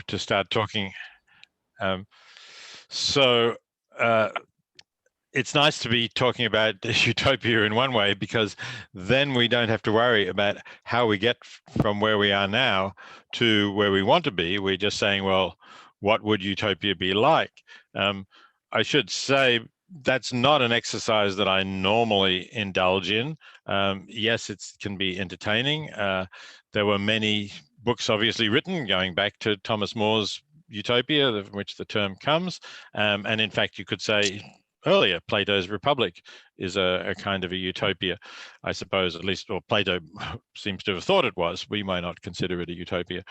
to start talking. So it's nice to be talking about utopia in one way, because then we don't have to worry about how we get from where we are now to where we want to be. We're just saying, well, what would utopia be like? I should say that's not an exercise that I normally indulge in. Yes, it can be entertaining. There were many books obviously written going back to Thomas More's Utopia, from which the term comes. And in fact, you could say earlier, Plato's Republic is a kind of a utopia, I suppose, at least, or Plato seems to have thought it was. We might not consider it a utopia.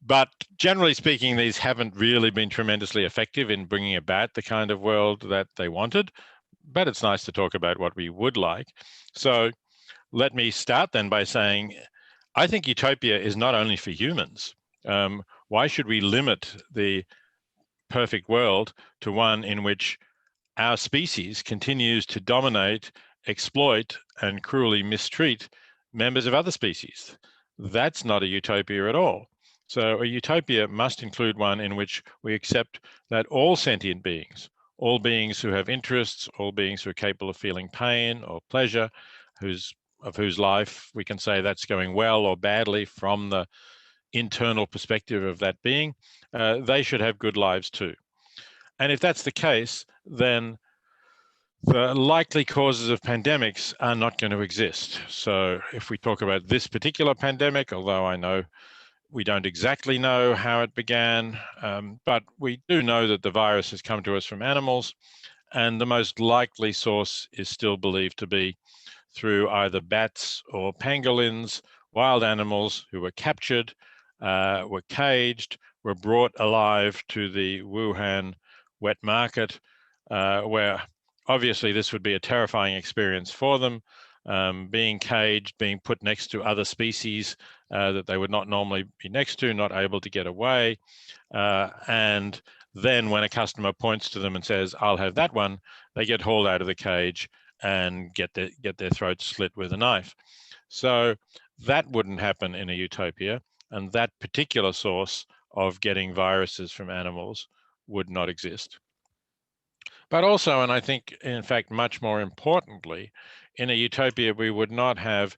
But generally speaking, these haven't really been tremendously effective in bringing about the kind of world that they wanted. But it's nice to talk about what we would like. So let me start then by saying, I think utopia is not only for humans. Why should we limit the perfect world to one in which our species continues to dominate, exploit, and cruelly mistreat members of other species? That's not a utopia at all. So a utopia must include one in which we accept that all sentient beings, all beings who have interests, all beings who are capable of feeling pain or pleasure, of whose life we can say that's going well or badly from the internal perspective of that being, they should have good lives too. And if that's the case, then the likely causes of pandemics are not going to exist. So if we talk about this particular pandemic, although I know we don't exactly know how it began, but we do know that the virus has come to us from animals, and the most likely source is still believed to be through either bats or pangolins, wild animals who were captured, were caged, were brought alive to the Wuhan wet market, where obviously this would be a terrifying experience for them, being caged, being put next to other species that they would not normally be next to, not able to get away. And then when a customer points to them and says, I'll have that one, they get hauled out of the cage and get their throats slit with a knife. So that wouldn't happen in a utopia, and that particular source of getting viruses from animals would not exist. But also, and I think, in fact, much more importantly, in a utopia, we would not have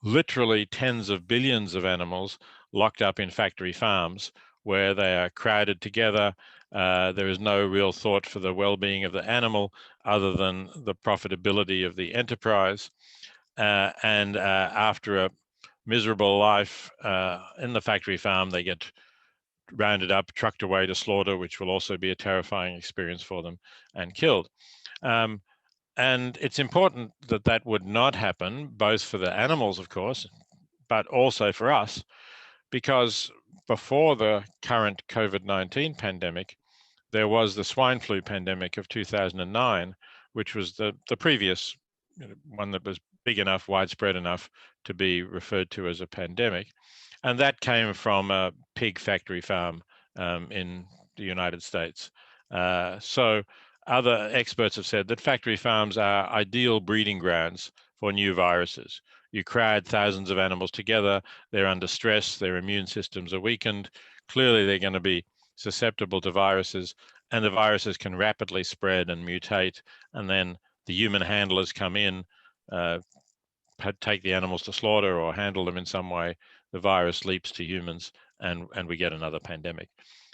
literally tens of billions of animals locked up in factory farms where they are crowded together. There is no real thought for the well-being of the animal other than the profitability of the enterprise. And after a miserable life in the factory farm, they get rounded up, trucked away to slaughter, which will also be a terrifying experience for them, and killed. And it's important that that would not happen, both for the animals, of course, but also for us, because before the current COVID-19 pandemic, there was the swine flu pandemic of 2009, which was the previous one that was big enough, widespread enough to be referred to as a pandemic. And that came from a pig factory farm in the United States. So other experts have said that factory farms are ideal breeding grounds for new viruses. You crowd thousands of animals together, they're under stress, their immune systems are weakened. Clearly, they're going to be susceptible to viruses, and the viruses can rapidly spread and mutate. And then the human handlers come in, take the animals to slaughter or handle them in some way. The virus leaps to humans, and we get another pandemic.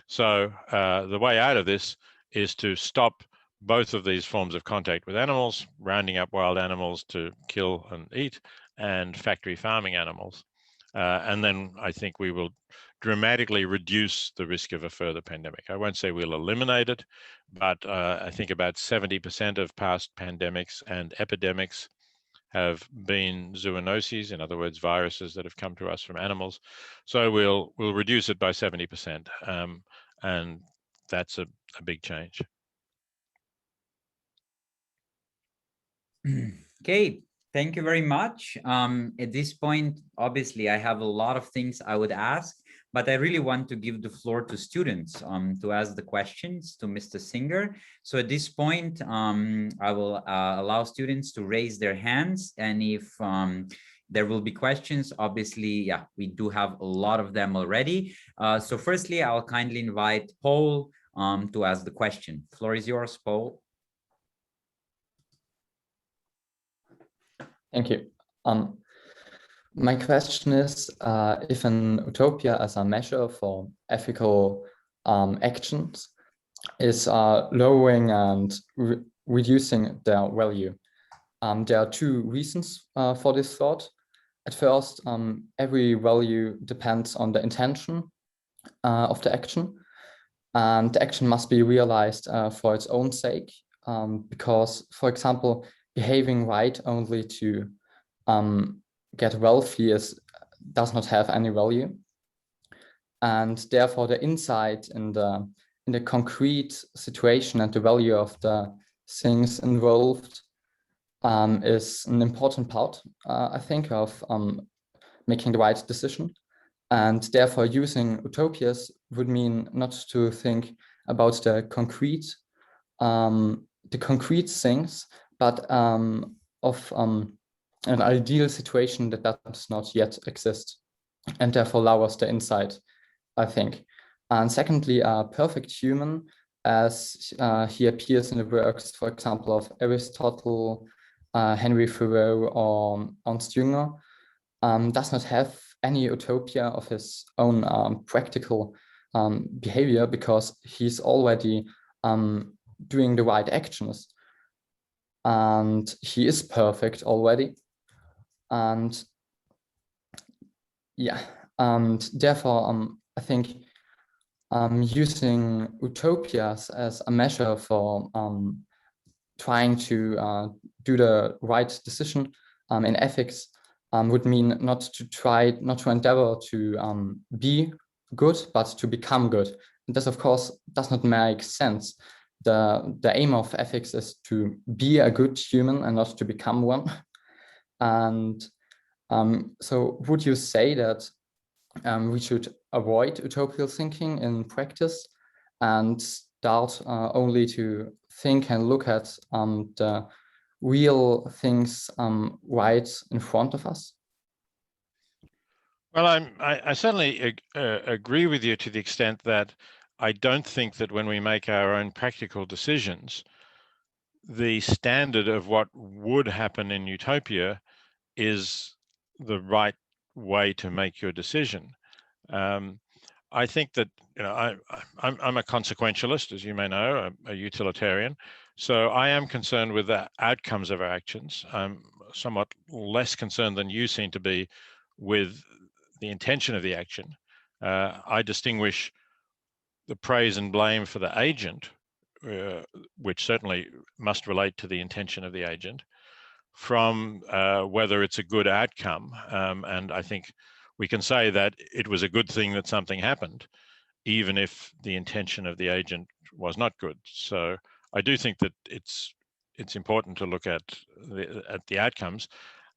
So the way out of this is to stop both of these forms of contact with animals, rounding up wild animals to kill and eat, and factory farming animals. And then I think we will dramatically reduce the risk of a further pandemic. I won't say we'll eliminate it, but I think about 70% of past pandemics and epidemics have been zoonoses, in other words, viruses that have come to us from animals. So we'll reduce it by 70%, and that's a big change. Okay, thank you very much. At this point, obviously, I have a lot of things I would ask, but I really want to give the floor to students to ask the questions to Mr. Singer. So at this point, I will allow students to raise their hands, and if there will be questions. Obviously, yeah, we do have a lot of them already. So firstly, I'll kindly invite Paul to ask the question. Floor is yours, Paul. Thank you. My question is, if an utopia as a measure for ethical actions is lowering and reducing their value, there are two reasons for this thought. At first, every value depends on the intention of the action, and the action must be realized for its own sake, because, for example, behaving right only to get wealthy does not have any value, and therefore the insight in the concrete situation and the value of the things involved is an important part, I think, of making the right decision. And therefore, using utopias would mean not to think about the concrete things, but of an ideal situation that does not yet exist, and therefore lowers the insight, I think. And secondly, a perfect human, as he appears in the works, for example, of Aristotle, Henry Thoreau, or Ernst Jünger, does not have any utopia of his own practical behavior, because he's already doing the right actions, and he is perfect already. And yeah, and therefore I think using utopias as a measure for trying to do the right decision in ethics would mean not to endeavor to be good, but to become good. And this, of course, does not make sense. The aim of ethics is to be a good human and not to become one. And so would you say that we should avoid utopical thinking in practice and start only to think and look at the real things right in front of us? Well, I certainly agree with you to the extent that I don't think that when we make our own practical decisions, the standard of what would happen in utopia is the right way to make your decision. I think that, I'm a consequentialist, as you may know, a utilitarian. So I am concerned with the outcomes of our actions. I'm somewhat less concerned than you seem to be with the intention of the action. I distinguish the praise and blame for the agent, which certainly must relate to the intention of the agent, from whether it's a good outcome. And I think we can say that it was a good thing that something happened, even if the intention of the agent was not good. So I do think that it's important to look at the outcomes,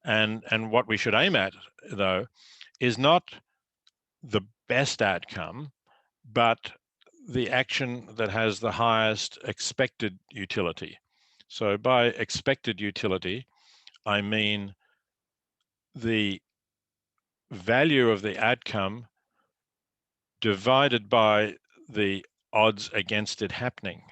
and what we should aim at, though, is not the best outcome, but the action that has the highest expected utility. So by expected utility, I mean the value of the outcome divided by the odds against it happening.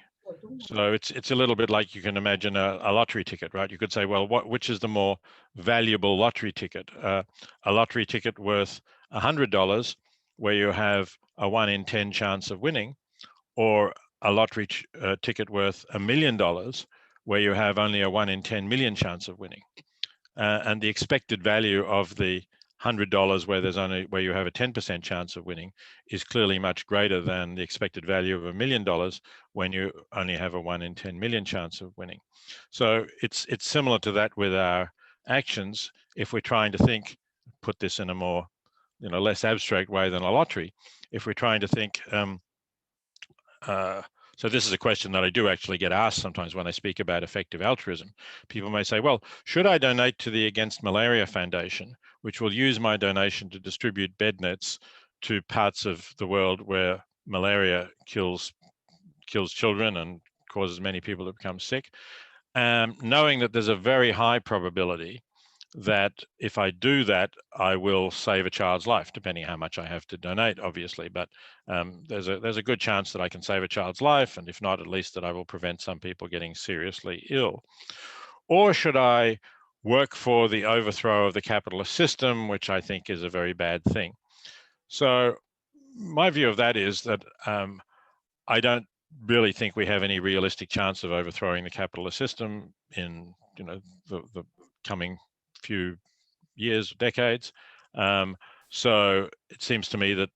So it's a little bit like you can imagine a lottery ticket, right? You could say, well, which is the more valuable lottery ticket? A lottery ticket worth $100, where you have a 1 in 10 chance of winning, or a lottery ticket worth $1 million, where you have only a 1 in 10 million chance of winning. And the expected value of the $100 where you have a 10% chance of winning is clearly much greater than the expected value of $1 million when you only have a 1 in 10 million chance of winning. So it's similar to that with our actions. If we're trying to put this in a more less abstract way than a lottery, if we're trying to think, so this is a question that I do actually get asked sometimes when I speak about effective altruism. People may say, well, should I donate to the Against Malaria Foundation, which will use my donation to distribute bed nets to parts of the world where malaria kills children and causes many people to become sick, knowing that there's a very high probability that if I do that, I will save a child's life, depending how much I have to donate, obviously. But there's a good chance that I can save a child's life, and if not, at least that I will prevent some people getting seriously ill. Or should I work for the overthrow of the capitalist system, which I think is a very bad thing? So my view of that is that I don't really think we have any realistic chance of overthrowing the capitalist system in the coming few years, decades. So it seems to me that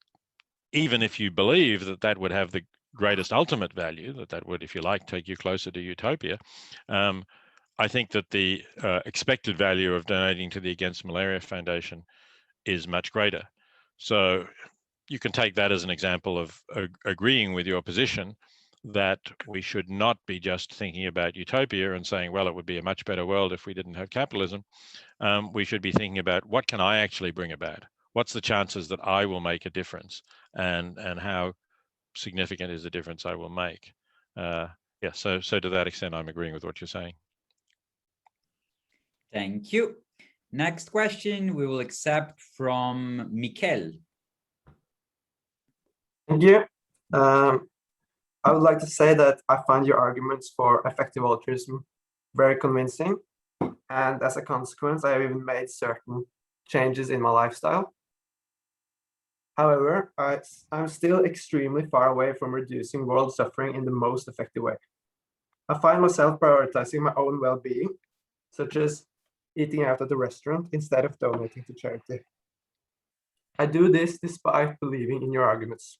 even if you believe that that would have the greatest ultimate value, that would, if you like, take you closer to utopia, I think that the expected value of donating to the Against Malaria Foundation is much greater. So you can take that as an example of agreeing with your position that we should not be just thinking about utopia and saying, well, it would be a much better world if we didn't have capitalism. We should be thinking about, what can I actually bring about? What's the chances that I will make a difference, and how significant is the difference I will make? Yeah, so to that extent, I'm agreeing with what you're saying. Thank you. Next question we will accept from Mikkel. Thank you. I would like to say that I find your arguments for effective altruism very convincing. And as a consequence, I have even made certain changes in my lifestyle. However, I'm still extremely far away from reducing world suffering in the most effective way. I find myself prioritizing my own well-being, such as eating out at the restaurant instead of donating to charity. I do this despite believing in your arguments.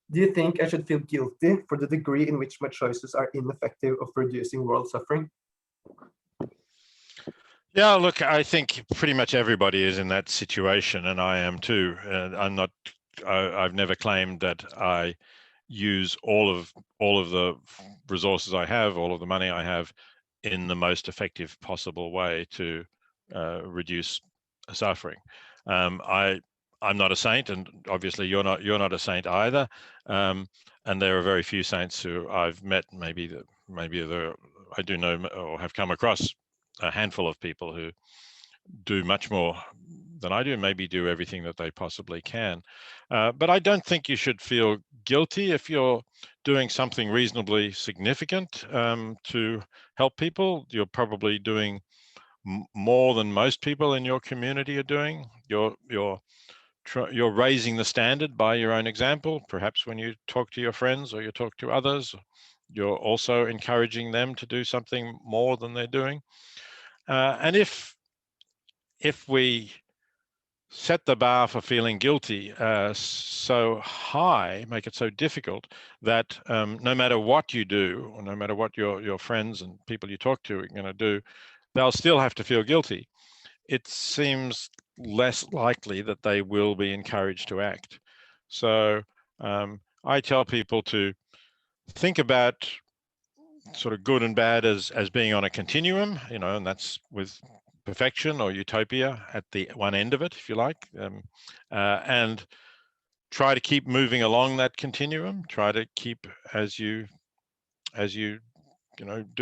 Do you think I should feel guilty for the degree in which my choices are ineffective of reducing world suffering? Yeah, look, I think pretty much everybody is in that situation, and I am too. I've never claimed that I use all of the resources I have, all of the money I have, in the most effective possible way to reduce suffering. I'm not a saint, and obviously you're not a saint either. And there are very few saints who I've met. Maybe I do know or have come across a handful of people who do much more than I do, maybe do everything that they possibly can. But I don't think you should feel guilty if you're doing something reasonably significant to help people. You're probably doing more than most people in your community are doing. You're raising the standard by your own example. Perhaps when you talk to your friends or you talk to others, you're also encouraging them to do something more than they're doing. And if we set the bar for feeling guilty so high, make it so difficult that no matter what you do, or no matter what your friends and people you talk to are going to do, they'll still have to feel guilty, it seems less likely that they will be encouraged to act. So I tell people to think about sort of good and bad as being on a continuum, and that's with perfection or utopia at the one end of it, if you like, and try to keep moving along that continuum. Try to keep, as you do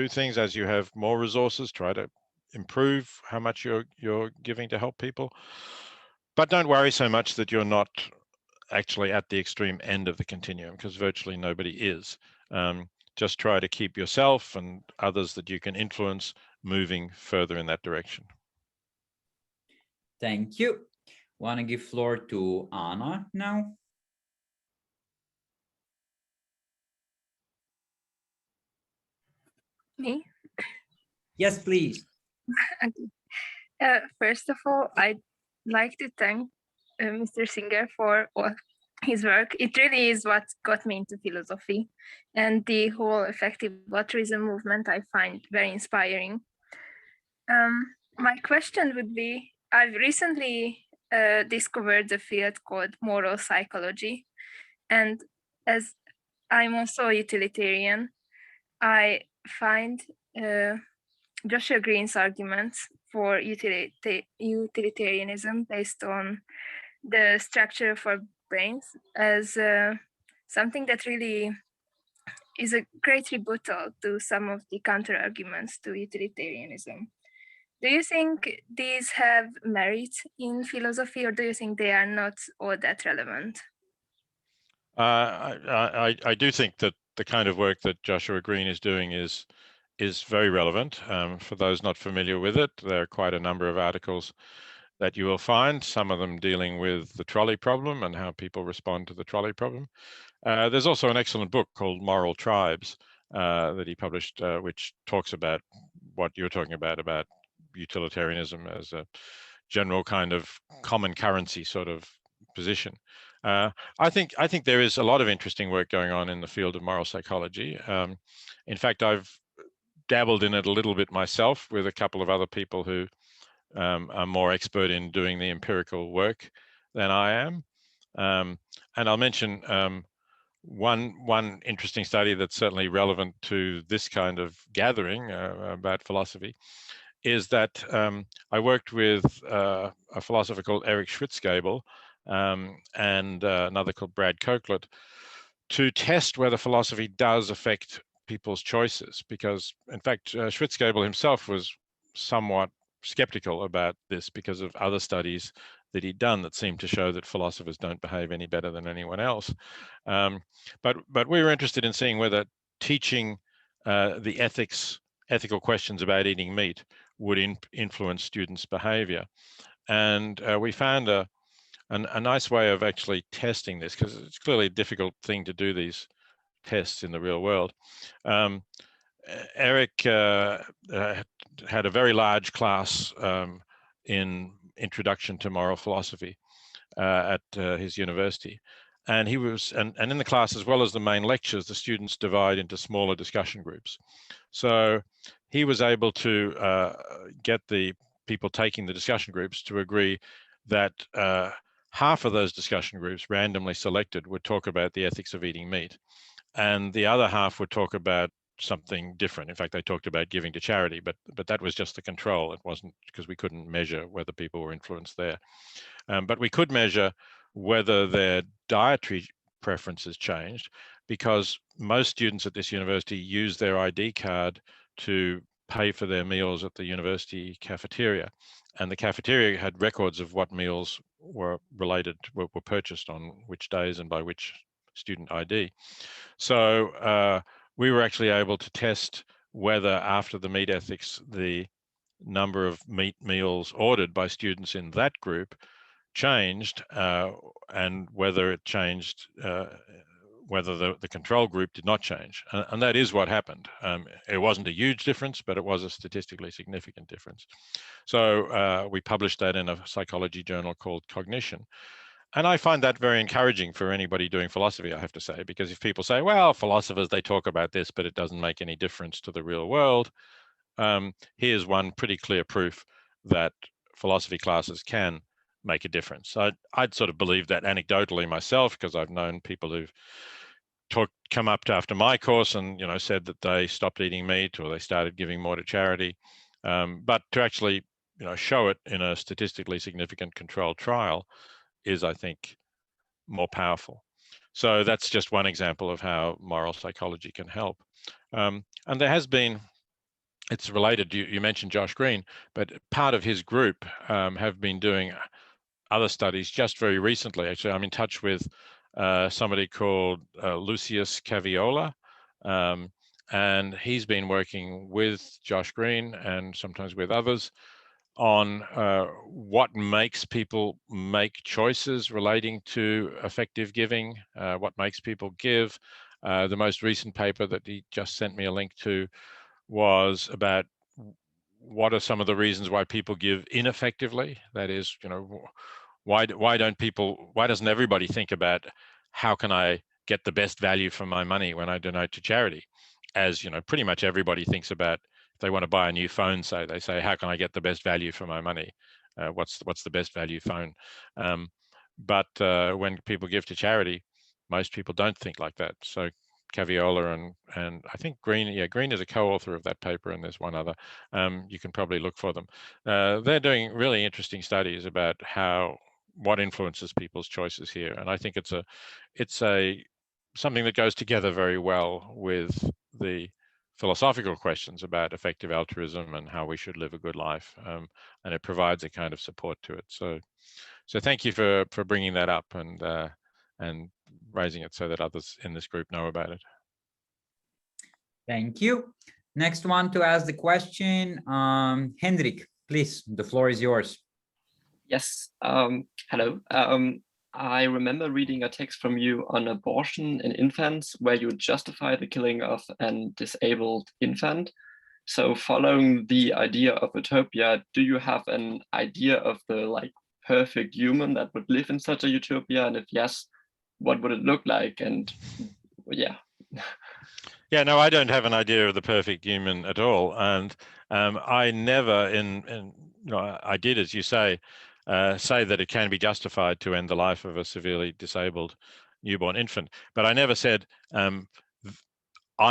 things, as you have more resources, try to improve how much you're giving to help people. But don't worry so much that you're not actually at the extreme end of the continuum, because virtually nobody is. Just try to keep yourself and others that you can influence moving further in that direction. Thank you. Want to give floor to Anna now? Me? Yes, please. Okay. First of all, I'd like to thank Mr. Singer for all his work. It really is what got me into philosophy, and the whole effective altruism movement I find very inspiring. My question would be, I've recently discovered a field called moral psychology, and as I'm also a utilitarian, I find Joshua Green's arguments for utilitarianism based on the structure of our brains as something that really is a great rebuttal to some of the counter arguments to utilitarianism. Do you think these have merit in philosophy, or do you think they are not all that relevant? I do think that the kind of work that Joshua Green is doing is very relevant. For those not familiar with it, there are quite a number of articles that you will find, some of them dealing with the trolley problem and how people respond to the trolley problem. There's also an excellent book called Moral Tribes that he published, which talks about what you're talking about utilitarianism as a general kind of common currency sort of position. I think there is a lot of interesting work going on in the field of moral psychology. In fact, I've dabbled in it a little bit myself with a couple of other people who are more expert in doing the empirical work than I am. And I'll mention one interesting study that's certainly relevant to this kind of gathering about philosophy is that I worked with a philosopher called Erich Schwitzgebel and another called Brad Copeland to test whether philosophy does affect people's choices, because in fact Schwitzgebel himself was somewhat skeptical about this because of other studies that he'd done that seemed to show that philosophers don't behave any better than anyone else. But we were interested in seeing whether teaching the ethical questions about eating meat would influence students' behavior. And we found a nice way of actually testing this, because it's clearly a difficult thing to do these tests in the real world. Eric had a very large class in Introduction to Moral Philosophy at his university. And he was, and in the class, as well as the main lectures, the students divide into smaller discussion groups. So he was able to get the people taking the discussion groups to agree that half of those discussion groups, randomly selected, would talk about the ethics of eating meat, and the other half would talk about something different. In fact, they talked about giving to charity, but that was just the control. It wasn't, because we couldn't measure whether people were influenced there. But we could measure whether their dietary preferences changed, because most students at this university use their ID card to pay for their meals at the university cafeteria. And the cafeteria had records of what meals were purchased on which days and by which student ID. So we were actually able to test whether after the meat ethics, the number of meat meals ordered by students in that group changed, and whether it changed, whether the control group did not change. And that is what happened. It wasn't a huge difference, but it was a statistically significant difference. So we published that in a psychology journal called Cognition. And I find that very encouraging for anybody doing philosophy, I have to say, because if people say, well, philosophers, they talk about this, but it doesn't make any difference to the real world, here's one pretty clear proof that philosophy classes can make a difference. I'd sort of believe that anecdotally myself, because I've known people who've come up to after my course and said that they stopped eating meat or they started giving more to charity. But to actually show it in a statistically significant controlled trial is, I think, more powerful. So that's just one example of how moral psychology can help. And there has been, it's related, you mentioned Josh Green, but part of his group have been doing other studies just very recently. Actually, I'm in touch with somebody called Lucius Caviola, and he's been working with Josh Green and sometimes with others on what makes people make choices relating to effective giving, what makes people give. The most recent paper that he just sent me a link to was about what are some of the reasons why people give ineffectively. That is, why doesn't everybody think about how can I get the best value for my money when I donate to charity? As pretty much everybody thinks about, if they want to buy a new phone, say, they say, how can I get the best value for my money? What's the best value phone? But when people give to charity, most people don't think like that. So Caviola and I think Green, Green is a co-author of that paper, and there's one other. You can probably look for them. They're doing really interesting studies about what influences people's choices here, and I think it's something that goes together very well with the philosophical questions about effective altruism and how we should live a good life, and it provides a kind of support to it. So thank you for bringing that up and raising it so that others in this group know about it. Thank you. Next one to ask the question, Hendrik, please, the floor is yours. Yes, hello. I remember reading a text from you on abortion in infants where you justify the killing of an disabled infant. So following the idea of utopia, do you have an idea of the perfect human that would live in such a utopia? And if yes, what would it look like? And yeah. Yeah, no, I don't have an idea of the perfect human at all. And I never I did, as you say that it can be justified to end the life of a severely disabled newborn infant. But I never said, I'm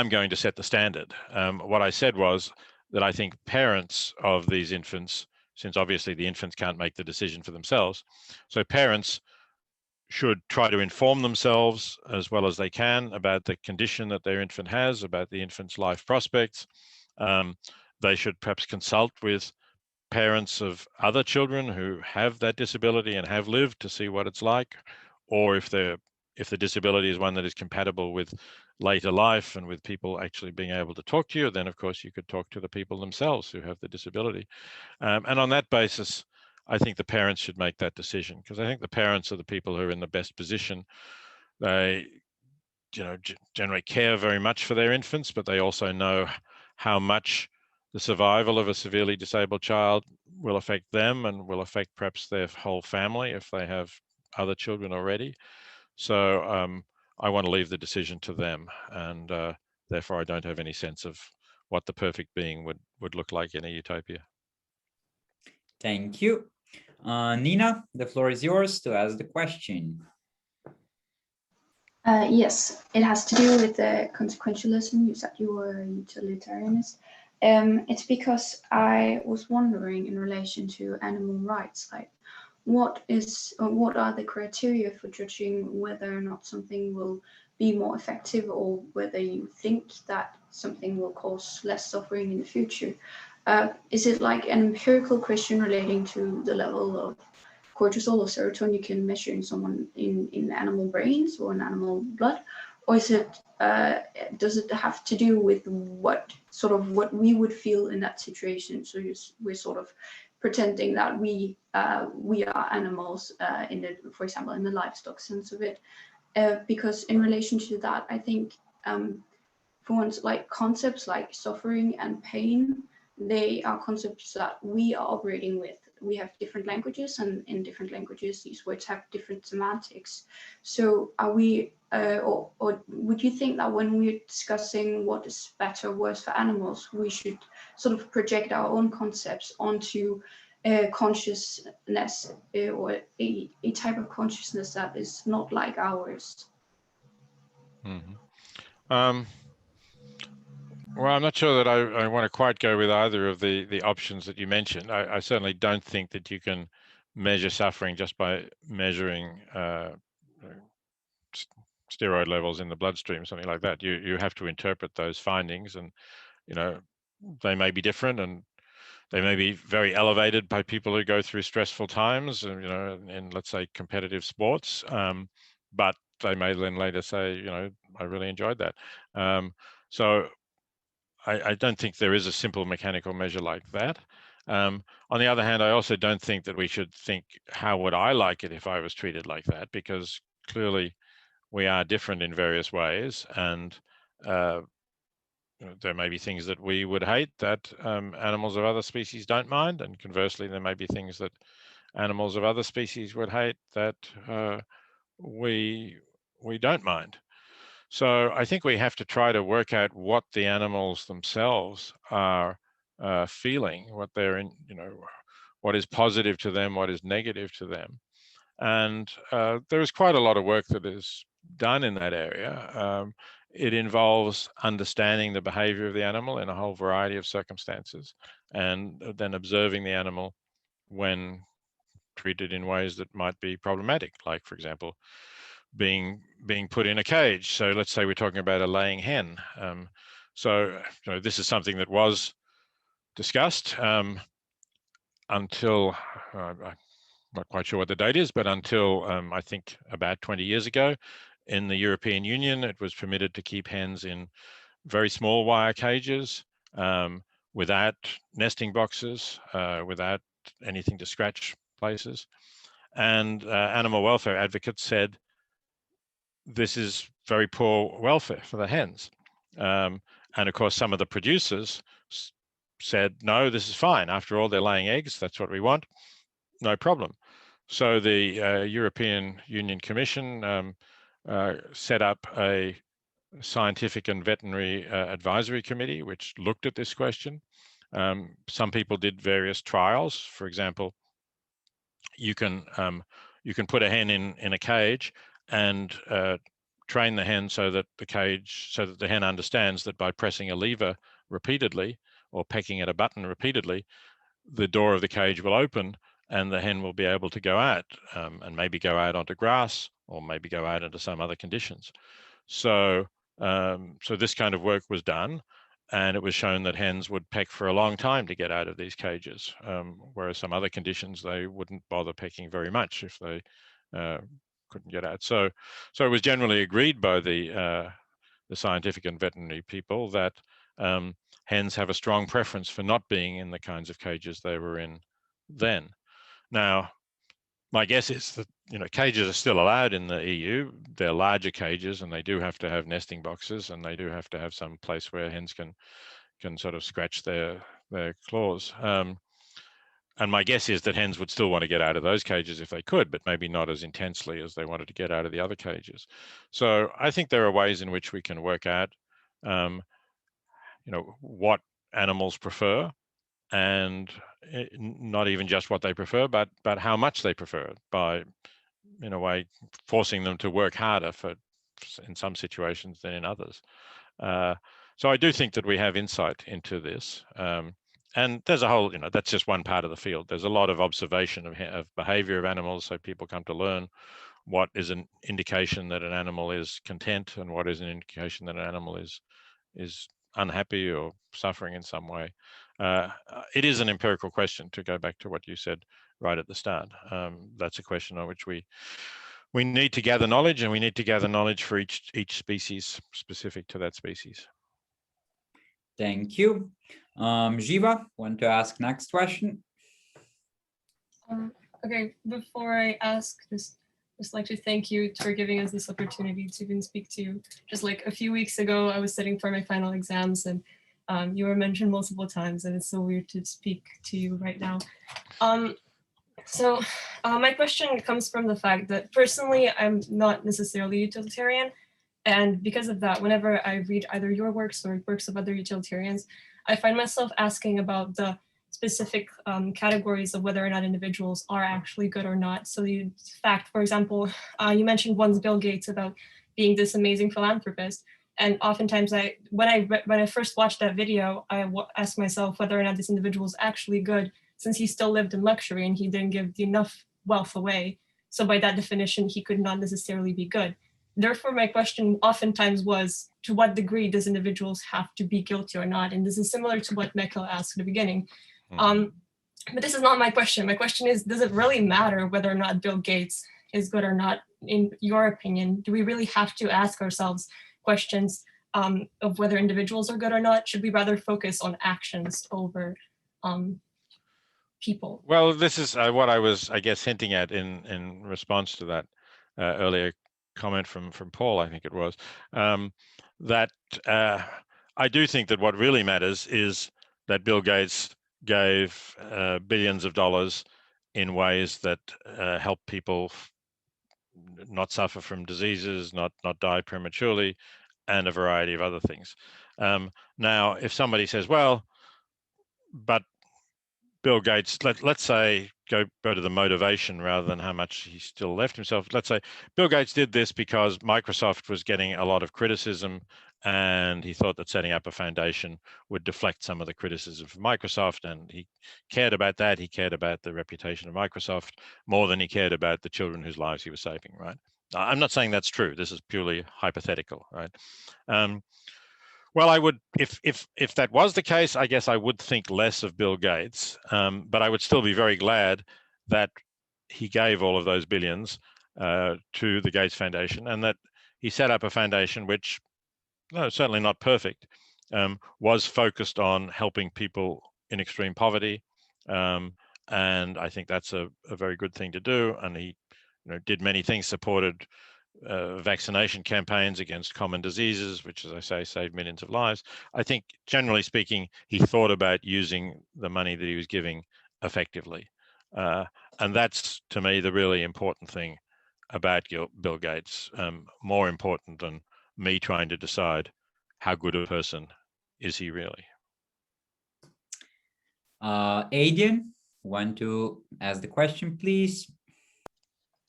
going to set the standard. What I said was that I think parents of these infants, since obviously the infants can't make the decision for themselves, so parents should try to inform themselves as well as they can about the condition that their infant has, about the infant's life prospects. They should perhaps consult with parents of other children who have that disability and have lived to see what it's like, or if the disability is one that is compatible with later life and with people actually being able to talk to you, then of course you could talk to the people themselves who have the disability. And on that basis, I think the parents should make that decision, because I think the parents are the people who are in the best position. They, generally care very much for their infants, but they also know how much the survival of a severely disabled child will affect them and will affect perhaps their whole family if they have other children already. So I want to leave the decision to them, and therefore I don't have any sense of what the perfect being would look like in a utopia. Thank you. Nina, the floor is yours to ask the question. Yes, it has to do with the consequentialism. You said you were a utilitarianist. It's because I was wondering in relation to animal rights, like what are the criteria for judging whether or not something will be more effective, or whether you think that something will cause less suffering in the future? Is it like an empirical question relating to the level of cortisol or serotonin you can measure in someone in animal brains or in animal blood, or is it does it have to do with what we would feel in that situation? So we're sort of pretending that we are animals for example, in the livestock sense of it, because in relation to that, I think for once, like concepts like suffering and pain, they are concepts that we are operating with. We have different languages, and in different languages, these words have different semantics. So are we, or would you think that when we're discussing what is better or worse for animals, we should sort of project our own concepts onto consciousness, or a type of consciousness that is not like ours? Mm-hmm. Well, I'm not sure that I want to quite go with either of the options that you mentioned. I certainly don't think that you can measure suffering just by measuring steroid levels in the bloodstream, something like that. You have to interpret those findings, and they may be different, and they may be very elevated by people who go through stressful times, in let's say competitive sports. But they may then later say, I really enjoyed that. So I don't think there is a simple mechanical measure like that. On the other hand, I also don't think that we should think, how would I like it if I was treated like that? Because clearly we are different in various ways, and there may be things that we would hate that animals of other species don't mind, and conversely, there may be things that animals of other species would hate that we don't mind. So I think we have to try to work out what the animals themselves are feeling, what they're in, what is positive to them, what is negative to them. And there is quite a lot of work that is done in that area. It involves understanding the behavior of the animal in a whole variety of circumstances, and then observing the animal when treated in ways that might be problematic, like, for example, being put in a cage. So let's say we're talking about a laying hen. So this is something that was discussed until, I'm not quite sure what the date is, but until I think about 20 years ago in the European Union, it was permitted to keep hens in very small wire cages without nesting boxes, without anything to scratch places. And animal welfare advocates said, this is very poor welfare for the hens. And of course, some of the producers said, no, this is fine. After all, they're laying eggs. That's what we want. No problem. So the European Union Commission set up a scientific and veterinary advisory committee, which looked at this question. Some people did various trials. For example, you can put a hen in a cage and train the hen so that the hen understands that by pressing a lever repeatedly or pecking at a button repeatedly, the door of the cage will open and the hen will be able to go out and maybe go out onto grass or maybe go out into some other conditions. So this kind of work was done, and it was shown that hens would peck for a long time to get out of these cages, whereas some other conditions they wouldn't bother pecking very much if they couldn't get out. So it was generally agreed by the scientific and veterinary people that hens have a strong preference for not being in the kinds of cages they were in then. Now, my guess is that cages are still allowed in the EU. They're larger cages, and they do have to have nesting boxes, and they do have to have some place where hens can sort of scratch their claws. And my guess is that hens would still want to get out of those cages if they could, but maybe not as intensely as they wanted to get out of the other cages. So I think there are ways in which we can work out, what animals prefer, and not even just what they prefer, but how much they prefer it, by, in a way, forcing them to work harder in some situations than in others. So I do think that we have insight into this. And there's a whole, that's just one part of the field. There's a lot of observation of behavior of animals, so people come to learn what is an indication that an animal is content and what is an indication that an animal is unhappy or suffering in some way. It is an empirical question, to go back to what you said right at the start. That's a question on which we need to gather knowledge, and we need to gather knowledge for each species specific to that species. Thank you. Jiva, want to ask next question? Okay, before I ask this, just like to thank you for giving us this opportunity to even speak to you. Just like a few weeks ago, I was studying for my final exams, and you were mentioned multiple times, and it's so weird to speak to you right now. So my question comes from the fact that personally, I'm not necessarily utilitarian. And because of that, whenever I read either your works or works of other utilitarians, I find myself asking about the specific categories of whether or not individuals are actually good or not. So the fact, for example, you mentioned once Bill Gates about being this amazing philanthropist. And oftentimes when I first watched that video, I asked myself whether or not this individual is actually good, since he still lived in luxury and he didn't give enough wealth away. So by that definition, he could not necessarily be good. Therefore, my question oftentimes was, to what degree does individuals have to be guilty or not? And this is similar to what Mikkel asked at the beginning. But this is not my question. My question is, does it really matter whether or not Bill Gates is good or not, in your opinion? Do we really have to ask ourselves questions of whether individuals are good or not? Should we rather focus on actions over people? Well, this is what I was, I guess, hinting at in response to that earlier comment from Paul, I think it was, that I do think that what really matters is that Bill Gates gave billions of dollars in ways that help people not suffer from diseases, not die prematurely, and a variety of other things. Now, if somebody says, well, but Bill Gates, let's say, go to the motivation rather than how much he still left himself. Let's say Bill Gates did this because Microsoft was getting a lot of criticism, and he thought that setting up a foundation would deflect some of the criticism from Microsoft, and he cared about that. He cared about the reputation of Microsoft more than he cared about the children whose lives he was saving, right? I'm not saying that's true. This is purely hypothetical, right? Well, I would, if that was the case, I guess I would think less of Bill Gates, but I would still be very glad that he gave all of those billions to the Gates Foundation, and that he set up a foundation which, no, certainly not perfect, was focused on helping people in extreme poverty, and I think that's a very good thing to do. And he, did many things, supported vaccination campaigns against common diseases, which, as I say, saved millions of lives. I think, generally speaking, he thought about using the money that he was giving effectively. And that's, to me, the really important thing about Bill Gates, more important than me trying to decide how good a person is he really. Adian, want to ask the question, please?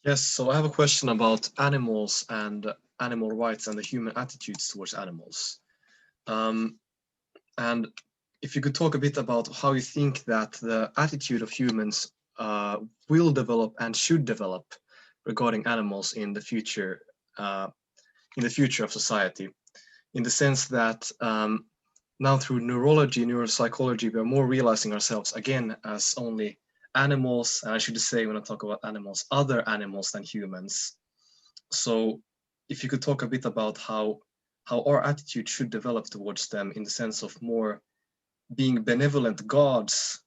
Yes, so I have a question about animals and animal rights and the human attitudes towards animals. And if you could talk a bit about how you think that the attitude of humans will develop and should develop regarding animals in the future of society, in the sense that now through neurology, neuropsychology, we are more realizing ourselves again as only animals, and I should say, when I talk about animals, other animals than humans. So if you could talk a bit about how our attitude should develop towards them, in the sense of more being benevolent gods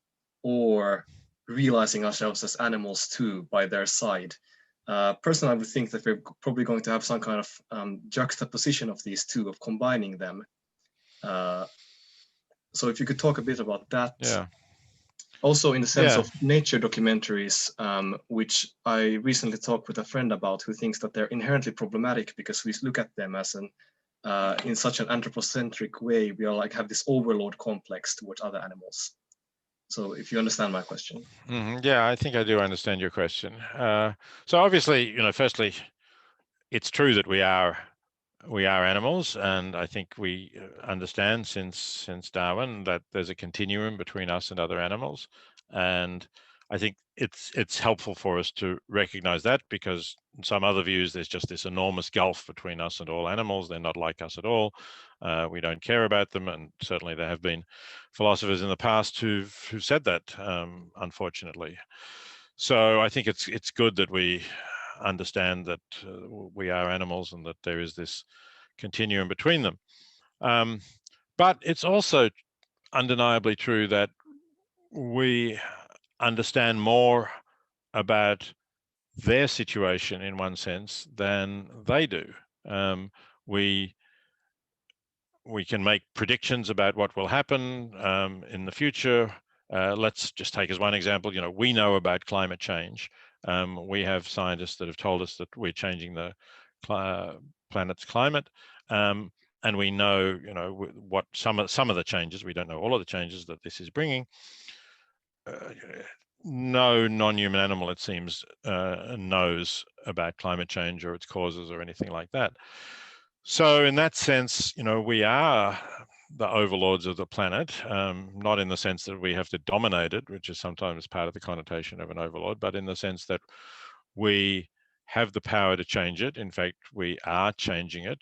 or realizing ourselves as animals too by their side. Personally, I would think that we're probably going to have some kind of juxtaposition of these two, of combining them. So if you could talk a bit about that. Yeah. Also in the sense of nature documentaries, which I recently talked with a friend about, who thinks that they're inherently problematic because we look at them as in such an anthropocentric way. We are have this overlord complex towards other animals. So if you understand my question. Yeah, I think I do understand your question. So obviously, firstly, it's true that we are animals, and I think we understand since Darwin that there's a continuum between us and other animals, and I think it's helpful for us to recognize that, because in some other views there's just this enormous gulf between us and all animals. They're not like us at all. We don't care about them, and certainly there have been philosophers in the past who've said that, unfortunately. So I think it's good that we understand that we are animals and that there is this continuum between them. But it's also undeniably true that we understand more about their situation, in one sense, than they do. We can make predictions about what will happen in the future. Let's just take as one example, we know about climate change. We have scientists that have told us that we're changing the planet's climate, and we know, what some of the changes. We don't know all of the changes that this is bringing. No non-human animal, it seems, knows about climate change or its causes or anything like that. So in that sense, we are the overlords of the planet, not in the sense that we have to dominate it, which is sometimes part of the connotation of an overlord, but in the sense that we have the power to change it. In fact, we are changing it.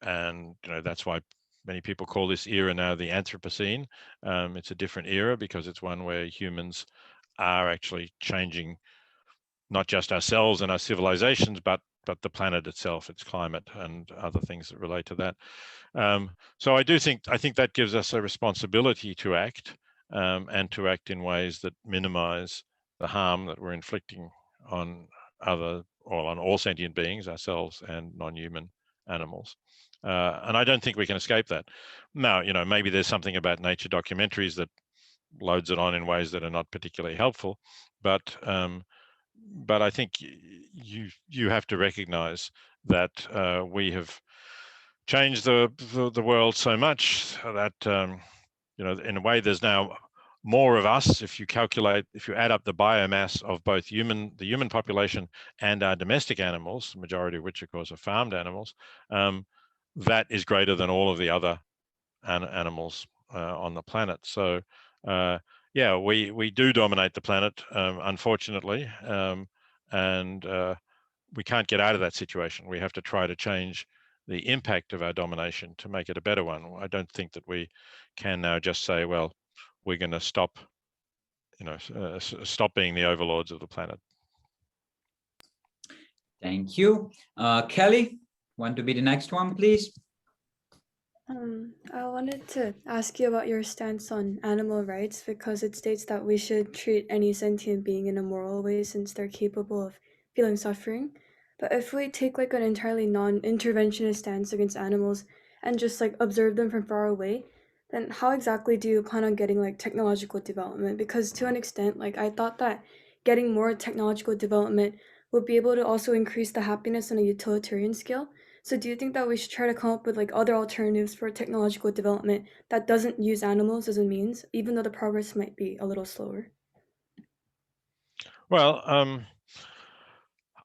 And that's why many people call this era now the Anthropocene. It's a different era because it's one where humans are actually changing not just ourselves and our civilizations, but the planet itself, its climate, and other things that relate to that. So I think that gives us a responsibility to act, and to act in ways that minimize the harm that we're inflicting on on all sentient beings, ourselves and non-human animals. And I don't think we can escape that. Now, maybe there's something about nature documentaries that loads it on in ways that are not particularly helpful, but I think you have to recognize that we have changed the world so much that in a way there's now more of us. If you add up the biomass of both the human population and our domestic animals, the majority of which of course are farmed animals, that is greater than all of the other animals on the planet. So yeah, we do dominate the planet, unfortunately, and we can't get out of that situation. We have to try to change the impact of our domination to make it a better one. I don't think that we can now just say, well, we're going to stop, stop being the overlords of the planet. Thank you. Kelly, want to be the next one, please? I wanted to ask you about your stance on animal rights, because it states that we should treat any sentient being in a moral way since they're capable of feeling suffering. But if we take like an entirely non-interventionist stance against animals and just like observe them from far away, then how exactly do you plan on getting like technological development? Because to an extent, like I thought that getting more technological development would be able to also increase the happiness on a utilitarian scale. So do you think that we should try to come up with like other alternatives for technological development that doesn't use animals as a means, even though the progress might be a little slower? Well,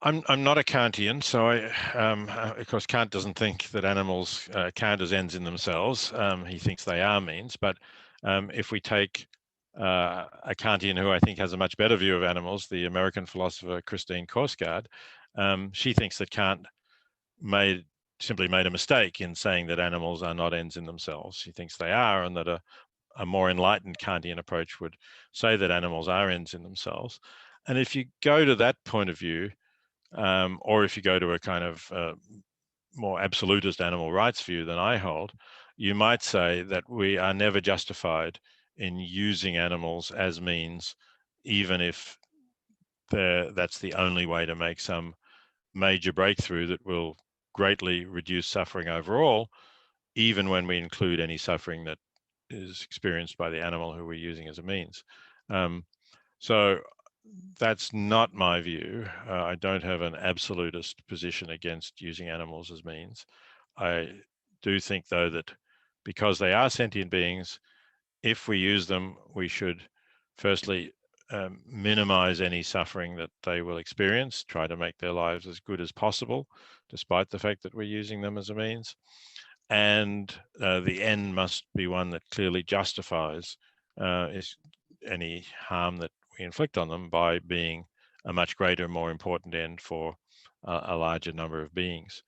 I'm not a Kantian, so of course Kant doesn't think that animals count as ends in themselves. He thinks they are means. But if we take a Kantian who I think has a much better view of animals, the American philosopher Christine Korsgaard, she thinks that Kant simply made a mistake in saying that animals are not ends in themselves. She thinks they are, and that a more enlightened Kantian approach would say that animals are ends in themselves. And if you go to that point of view, or if you go to a kind of more absolutist animal rights view than I hold, you might say that we are never justified in using animals as means, even if that's the only way to make some major breakthrough that will greatly reduce suffering overall, even when we include any suffering that is experienced by the animal who we're using as a means. So that's not my view. I don't have an absolutist position against using animals as means. I do think, though, that because they are sentient beings, if we use them, we should firstly minimize any suffering that they will experience, try to make their lives as good as possible, despite the fact that we're using them as a means. And the end must be one that clearly justifies any harm that we inflict on them by being a much greater, more important end for a larger number of beings.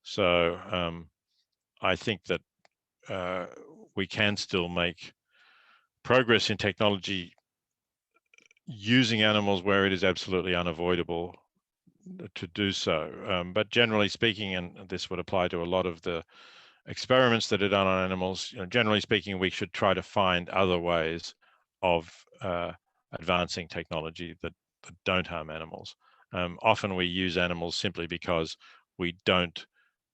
So I think that we can still make progress in technology using animals where it is absolutely unavoidable to do so. But generally speaking, and this would apply to a lot of the experiments that are done on animals, generally speaking, we should try to find other ways of advancing technology that don't harm animals. Often we use animals simply because we don't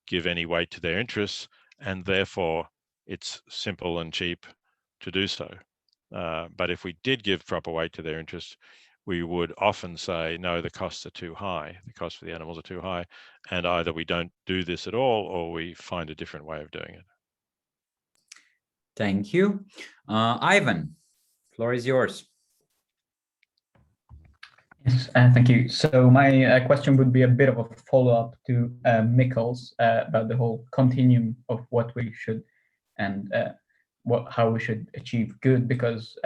give any weight to their interests, and therefore it's simple and cheap to do so. But if we did give proper weight to their interests, we would often say, no, the costs are too high. The costs for the animals are too high. And either we don't do this at all, or we find a different way of doing it. Thank you. Ivan, floor is yours. Yes, thank you. So my question would be a bit of a follow-up to Mikkel's about the whole continuum of what we should and how we should achieve good, because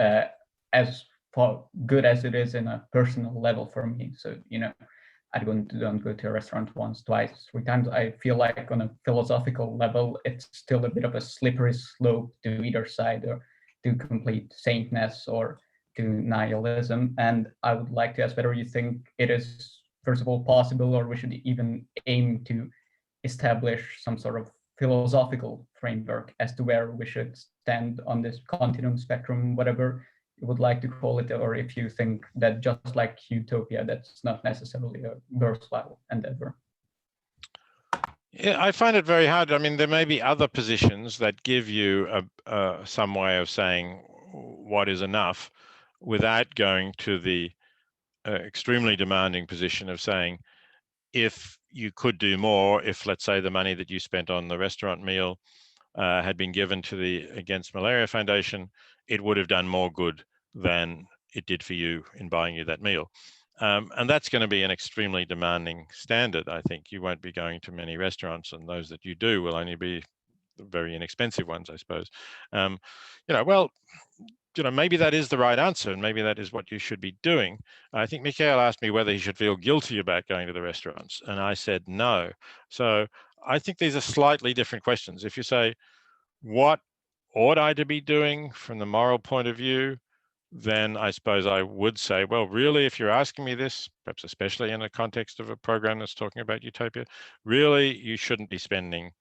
as good as it is in a personal level for me, so I don't go to a restaurant once, twice, 3 times. I feel like on a philosophical level, it's still a bit of a slippery slope to either side, or to complete saintness or to nihilism. And I would like to ask whether you think it is, first of all, possible, or we should even aim to establish some sort of philosophical framework as to where we should stand on this continuum spectrum, whatever you would like to call it, or if you think that just like Utopia, that's not necessarily a worthwhile endeavor. Yeah, I find it very hard. I mean, there may be other positions that give you some way of saying what is enough without going to the extremely demanding position of saying, if you could do more, if, let's say, the money that you spent on the restaurant meal had been given to the Against Malaria Foundation, it would have done more good than it did for you in buying you that meal. And that's going to be an extremely demanding standard. I think you won't be going to many restaurants, and those that you do will only be the very inexpensive ones, I suppose. Maybe that is the right answer, and maybe that is what you should be doing. I think Mikkel asked me whether he should feel guilty about going to the restaurants, and I said no. So I think these are slightly different questions. If you say, what ought I to be doing from the moral point of view, then I suppose I would say, well, really, if you're asking me this, perhaps especially in the context of a program that's talking about utopia, really, you shouldn't be spending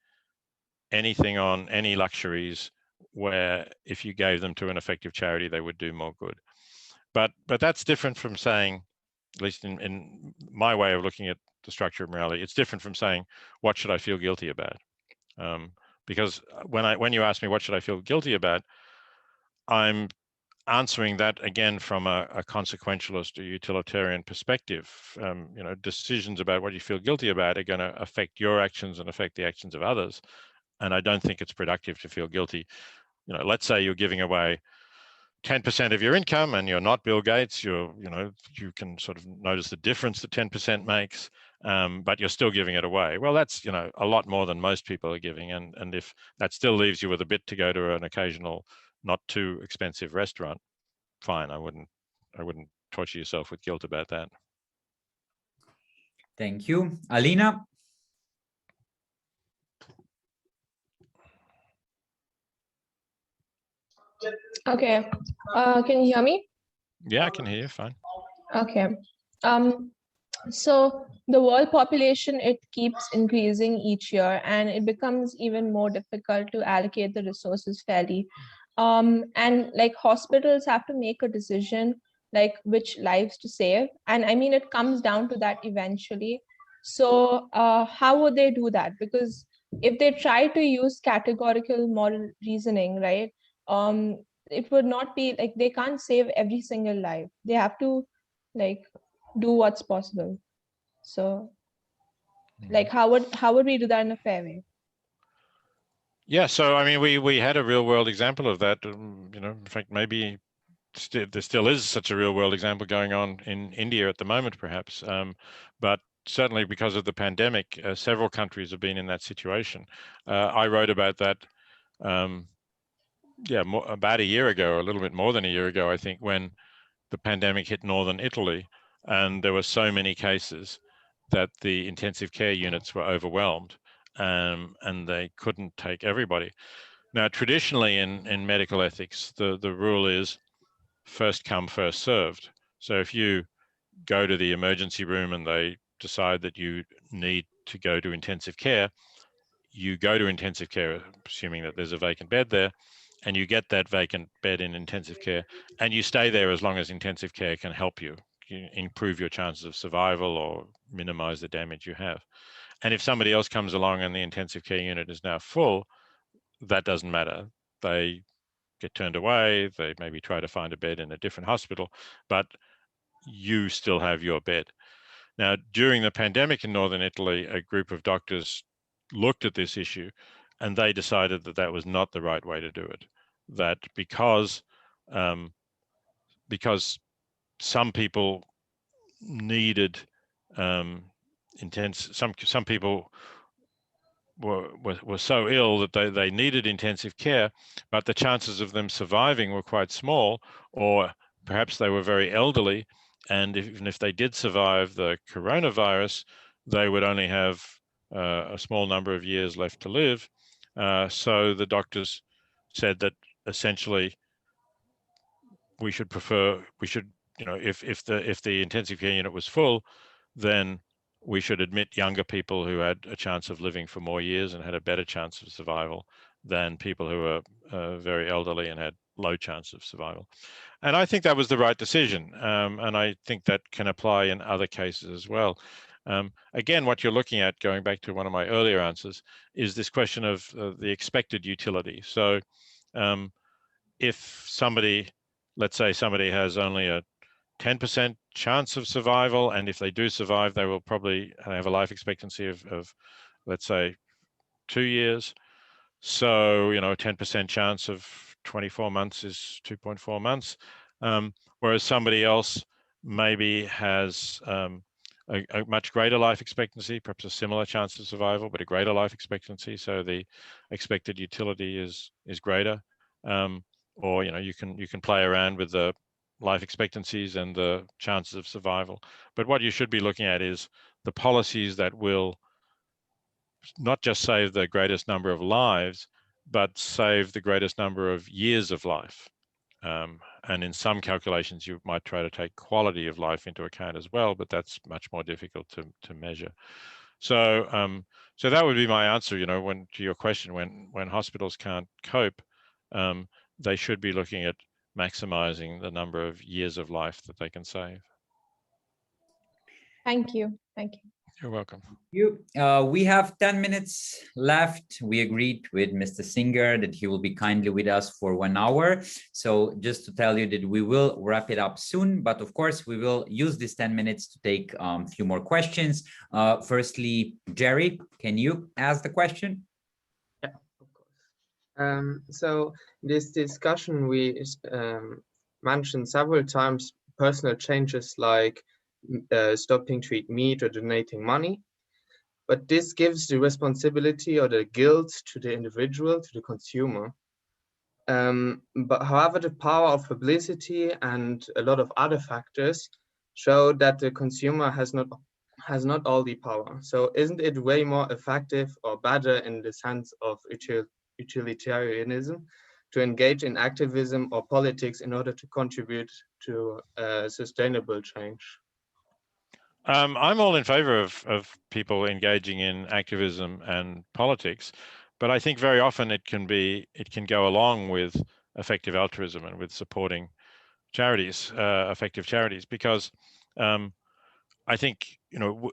anything on any luxuries where if you gave them to an effective charity, they would do more good. But that's different from saying, at least in my way of looking at the structure of morality, it's different from saying, what should I feel guilty about? Because when you ask me what should I feel guilty about, I'm answering that again from a consequentialist or utilitarian perspective. Decisions about what you feel guilty about are going to affect your actions and affect the actions of others. And I don't think it's productive to feel guilty. Let's say you're giving away 10% of your income and you're not Bill Gates, you can sort of notice the difference that 10% makes, but you're still giving it away. Well, that's, a lot more than most people are giving. And if that still leaves you with a bit to go to an occasional, not too expensive restaurant, fine. I wouldn't torture yourself with guilt about that. Thank you. Alina? Okay. Can you hear me? Yeah, I can hear you fine. Okay. So the world population, it keeps increasing each year, and it becomes even more difficult to allocate the resources fairly. And like hospitals have to make a decision like which lives to save. And I mean, it comes down to that eventually. So how would they do that? Because if they try to use categorical moral reasoning, right? It would not be like they can't save every single life. They have to like do what's possible. So like how would we do that in a fair way? Yeah, so I mean, we had a real world example of that. In fact, maybe there still is such a real world example going on in India at the moment, perhaps. But certainly because of the pandemic, several countries have been in that situation. I wrote about that, about a year ago, or a little bit more than a year ago, I think, when the pandemic hit northern Italy, and there were so many cases that the intensive care units were overwhelmed, and they couldn't take everybody. Now, traditionally in medical ethics, the rule is first come, first served. So if you go to the emergency room and they decide that you need to go to intensive care, you go to intensive care, assuming that there's a vacant bed there, and you get that vacant bed in intensive care, and you stay there as long as intensive care can help you improve your chances of survival or minimize the damage you have. And if somebody else comes along and the intensive care unit is now full, that doesn't matter. They get turned away, they maybe try to find a bed in a different hospital, but you still have your bed. Now, during the pandemic in northern Italy, a group of doctors looked at this issue and they decided that that was not the right way to do it. That because some people needed some people were so ill that they needed intensive care, but the chances of them surviving were quite small, or perhaps they were very elderly, and even if they did survive the coronavirus, they would only have a small number of years left to live. So the doctors said that essentially we should, if the intensive care unit was full, then we should admit younger people who had a chance of living for more years and had a better chance of survival than people who were very elderly and had low chance of survival. And I think that was the right decision. And I think that can apply in other cases as well. Again, what you're looking at, going back to one of my earlier answers, is this question of the expected utility. So if somebody, let's say somebody has only a 10% chance of survival, and if they do survive, they will probably have a life expectancy of let's say 2 years. So, a 10% chance of 24 months is 2.4 months. Whereas somebody else maybe has a much greater life expectancy, perhaps a similar chance of survival, but a greater life expectancy. So the expected utility is greater. Or, you can play around with the life expectancies and the chances of survival. But what you should be looking at is the policies that will not just save the greatest number of lives, but save the greatest number of years of life. And in some calculations, you might try to take quality of life into account as well, but that's much more difficult to measure. So, so that would be my answer. You know, to your question, when hospitals can't cope, they should be looking at maximizing the number of years of life that they can save. Thank you. Thank you. You're welcome. We have 10 minutes left. We agreed with Mr. Singer that he will be kindly with us for 1 hour. So just to tell you that we will wrap it up soon, but of course we will use these 10 minutes to take a few more questions. Firstly, Jerry, can you ask the question? Yeah, of course. So this discussion, we mentioned several times personal changes like stopping to eat meat or donating money, but this gives the responsibility or the guilt to the individual, to the consumer. But however, the power of publicity and a lot of other factors show that the consumer has not all the power. So isn't it way more effective or better in the sense of utilitarianism to engage in activism or politics in order to contribute to sustainable change? I'm all in favor of people engaging in activism and politics, but I think very often it can go along with effective altruism and with supporting charities, effective charities, because I think, you know,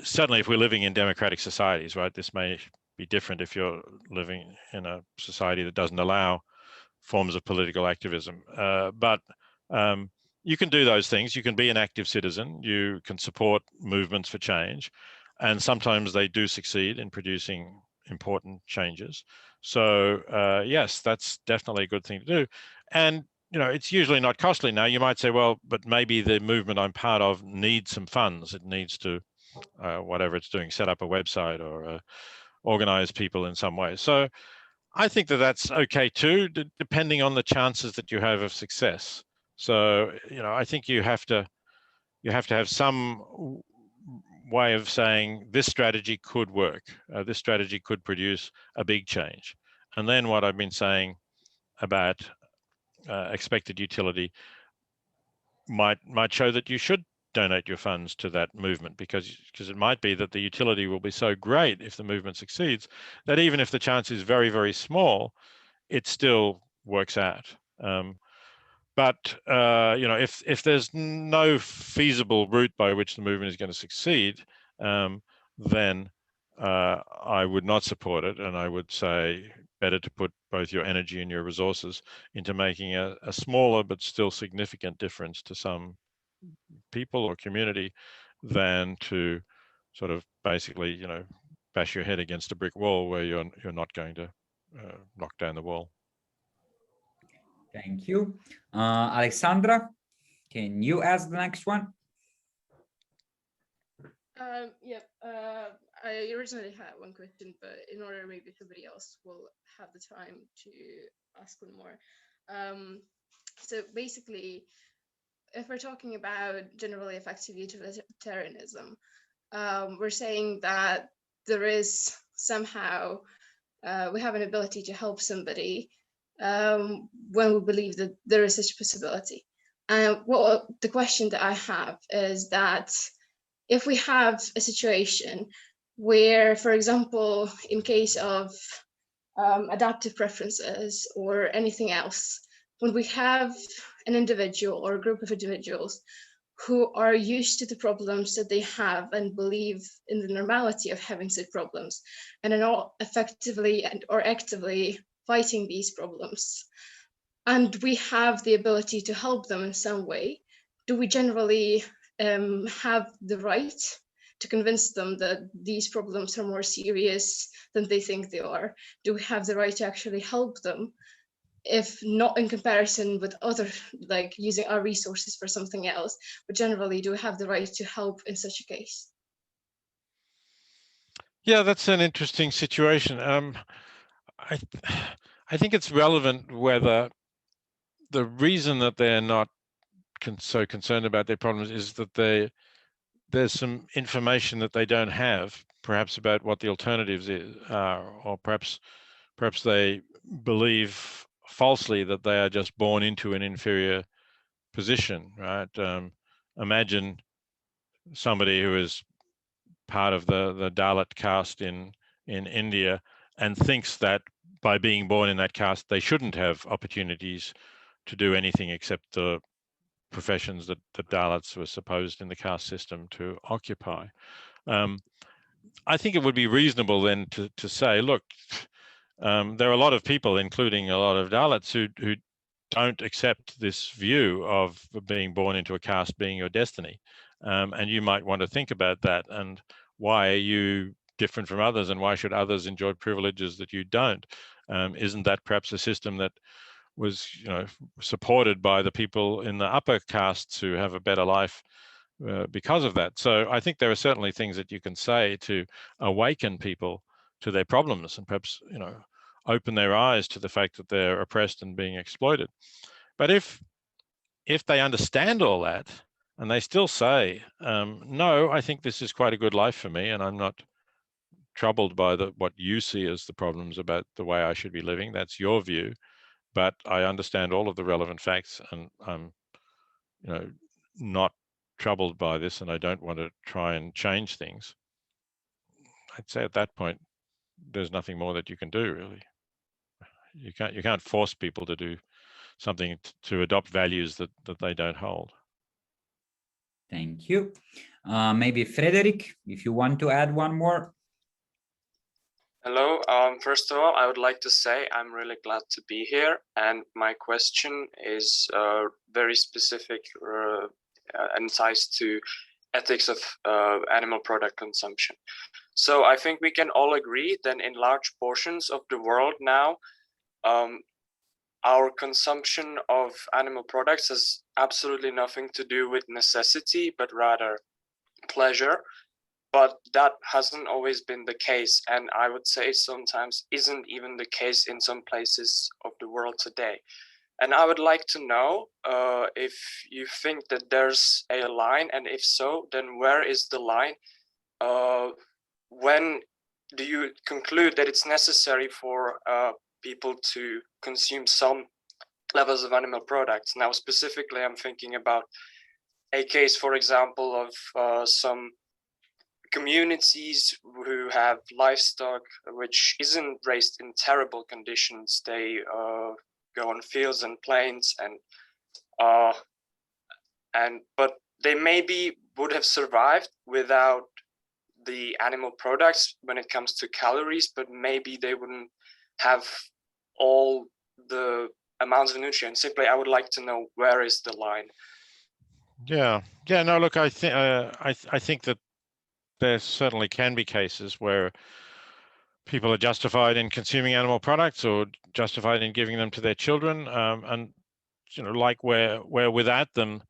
certainly if we're living in democratic societies, right, this may be different if you're living in a society that doesn't allow forms of political activism, but you can do those things. You can be an active citizen. You can support movements for change. And sometimes they do succeed in producing important changes. So yes, that's definitely a good thing to do. And, you know, it's usually not costly. Now you might say, well, but maybe the movement I'm part of needs some funds. It needs to, whatever it's doing, set up a website or organize people in some way. So I think that that's okay too, depending on the chances that you have of success. So, you know, I think you have to have some way of saying this strategy could work. This strategy could produce a big change. And then what I've been saying about expected utility might show that you should donate your funds to that movement, because it might be that the utility will be so great if the movement succeeds that even if the chance is very, very small, it still works out. But you know, if there's no feasible route by which the movement is going to succeed, then I would not support it, and I would say better to put both your energy and your resources into making a smaller but still significant difference to some people or community than to sort of basically, you know, bash your head against a brick wall where you're not going to knock down the wall. Thank you. Alexandra, can you ask the next one? Yep. I originally had one question, but in order maybe somebody else will have the time to ask one more. So basically, if we're talking about generally effective utilitarianism, we're saying that there is somehow, we have an ability to help somebody when we believe that there is such a possibility. And the question that I have is that if we have a situation where, for example, in case of adaptive preferences or anything else, when we have an individual or a group of individuals who are used to the problems that they have and believe in the normality of having such problems and are not effectively or actively fighting these problems, and we have the ability to help them in some way, do we generally have the right to convince them that these problems are more serious than they think they are? Do we have the right to actually help them, if not in comparison with other, like using our resources for something else, but generally, do we have the right to help in such a case? Yeah, that's an interesting situation. I think it's relevant whether the reason that they're not so concerned about their problems is that there's some information that they don't have perhaps about what the alternatives are, or perhaps they believe falsely that they are just born into an inferior position, right? Imagine somebody who is part of the Dalit caste in India and thinks that by being born in that caste, they shouldn't have opportunities to do anything except the professions that the Dalits were supposed in the caste system to occupy. I think it would be reasonable then to say, look, there are a lot of people, including a lot of Dalits, who don't accept this view of being born into a caste being your destiny. And you might want to think about that, and why are you different from others, and why should others enjoy privileges that you don't? Isn't that perhaps a system that was, supported by the people in the upper castes who have a better life because of that? So I think there are certainly things that you can say to awaken people to their problems, and perhaps, open their eyes to the fact that they're oppressed and being exploited. But if they understand all that and they still say, no, I think this is quite a good life for me, and I'm not troubled by what you see as the problems about the way I should be living, that's your view, but I understand all of the relevant facts, and I'm, not troubled by this, and I don't want to try and change things. I'd say at that point, there's nothing more that you can do, really. You can't force people to do something to adopt values that they don't hold. Thank you. Maybe Frederik, if you want to add one more. Hello. First of all, I would like to say I'm really glad to be here, and my question is very specific and ties to ethics of animal product consumption. So I think we can all agree that in large portions of the world now, our consumption of animal products has absolutely nothing to do with necessity, but rather pleasure. But that hasn't always been the case, and I would say sometimes isn't even the case in some places of the world today. And I would like to know if you think that there's a line, and if so, then where is the line? When do you conclude that it's necessary for people to consume some levels of animal products? Now, specifically, I'm thinking about a case, for example, of some communities who have livestock which isn't raised in terrible conditions. They go on fields and plains, but they maybe would have survived without the animal products when it comes to calories, but maybe they wouldn't have all the amounts of nutrients. Simply, I would like to know, where is the line? Yeah. No, look, I think that there certainly can be cases where people are justified in consuming animal products, or justified in giving them to their children, and like where without them,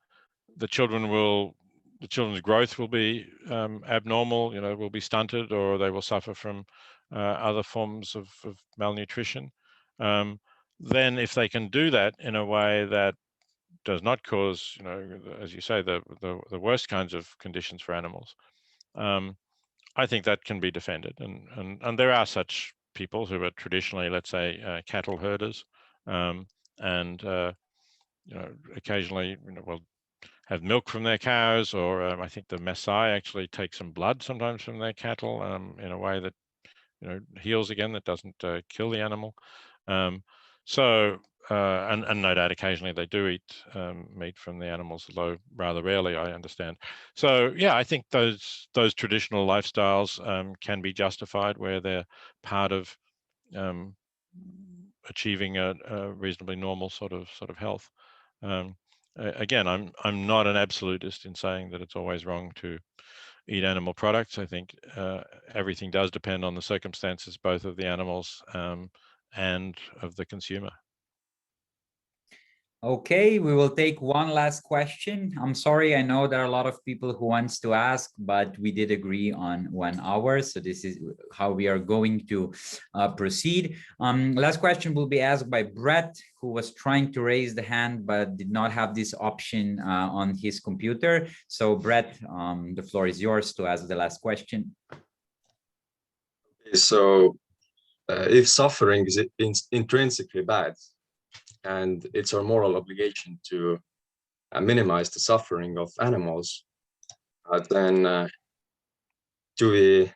the children's growth will be abnormal, will be stunted, or they will suffer from other forms of malnutrition. Then if they can do that in a way that does not cause, as you say, the worst kinds of conditions for animals, I think that can be defended. And there are such people who are traditionally, let's say, cattle herders, and occasionally, will have milk from their cows, or I think the Maasai actually take some blood sometimes from their cattle in a way that heals again, that doesn't kill the animal. And no doubt occasionally they do eat meat from the animals, although rather rarely, I understand. So yeah, I think those traditional lifestyles can be justified where they're part of achieving a reasonably normal sort of health. Again, I'm not an absolutist in saying that it's always wrong to eat animal products. I think everything does depend on the circumstances, both of the animals and of the consumer. Okay, we will take one last question. I'm sorry, I know there are a lot of people who wants to ask, but we did agree on 1 hour, so this is how we are going to proceed. Last question will be asked by Brett, who was trying to raise the hand but did not have this option on his computer. So Brett, the floor is yours to ask the last question. So if suffering is intrinsically bad, and it's our moral obligation to minimize the suffering of animals, then do we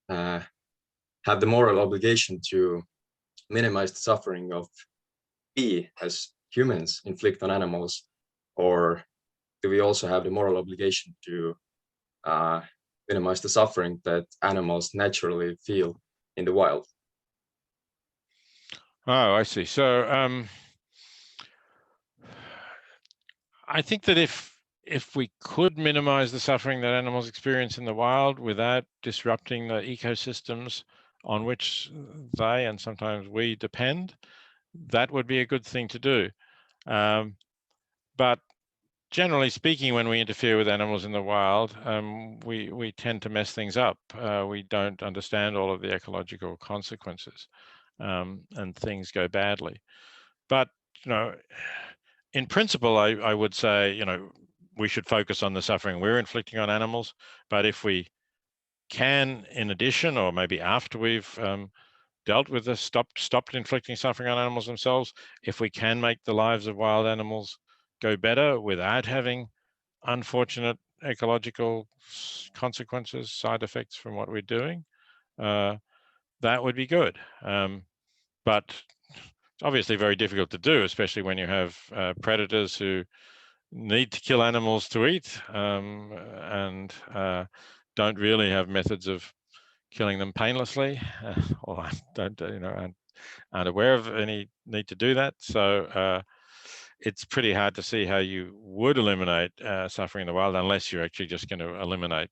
have the moral obligation to minimize the suffering of we as humans inflict on animals, or do we also have the moral obligation to minimize the suffering that animals naturally feel in the wild? Oh, I see. So I think that if we could minimize the suffering that animals experience in the wild without disrupting the ecosystems on which they and sometimes we depend, that would be a good thing to do. But generally speaking, when we interfere with animals in the wild, we tend to mess things up. We don't understand all of the ecological consequences, and things go badly. But in principle, I would say, we should focus on the suffering we're inflicting on animals. But if we can, in addition, or maybe after we've dealt with this, stopped inflicting suffering on animals themselves, if we can make the lives of wild animals go better without having unfortunate ecological consequences, side effects from what we're doing, that would be good. But it's obviously very difficult to do, especially when you have predators who need to kill animals to eat, and don't really have methods of killing them painlessly, or aren't aware of any need to do that. So it's pretty hard to see how you would eliminate suffering in the wild unless you're actually just going to eliminate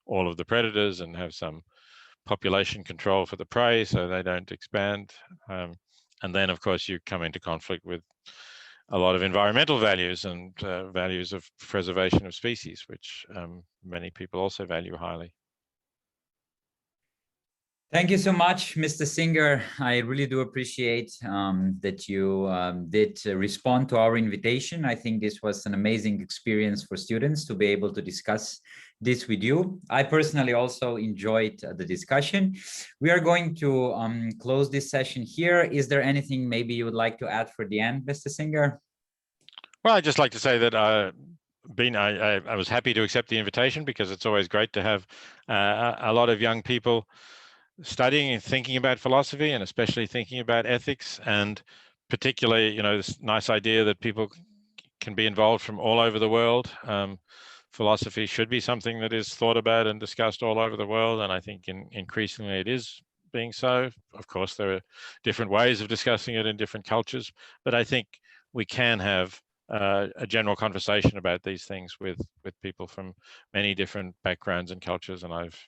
all of the predators and have some population control for the prey so they don't expand. And then, of course, you come into conflict with a lot of environmental values and values of preservation of species, which many people also value highly. Thank you so much, Mr. Singer. I really do appreciate that you did respond to our invitation. I think this was an amazing experience for students to be able to discuss this with you. I personally also enjoyed the discussion. We are going to close this session here. Is there anything maybe you would like to add for the end, Mr. Singer? Well, I'd just like to say that I was happy to accept the invitation, because it's always great to have a lot of young people studying and thinking about philosophy, and especially thinking about ethics, and particularly, this nice idea that people can be involved from all over the world. Philosophy should be something that is thought about and discussed all over the world, and I think increasingly it is being so. Of course, there are different ways of discussing it in different cultures, but I think we can have a general conversation about these things with people from many different backgrounds and cultures, and I've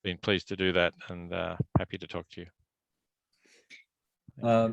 been pleased to do that, and happy to talk to you.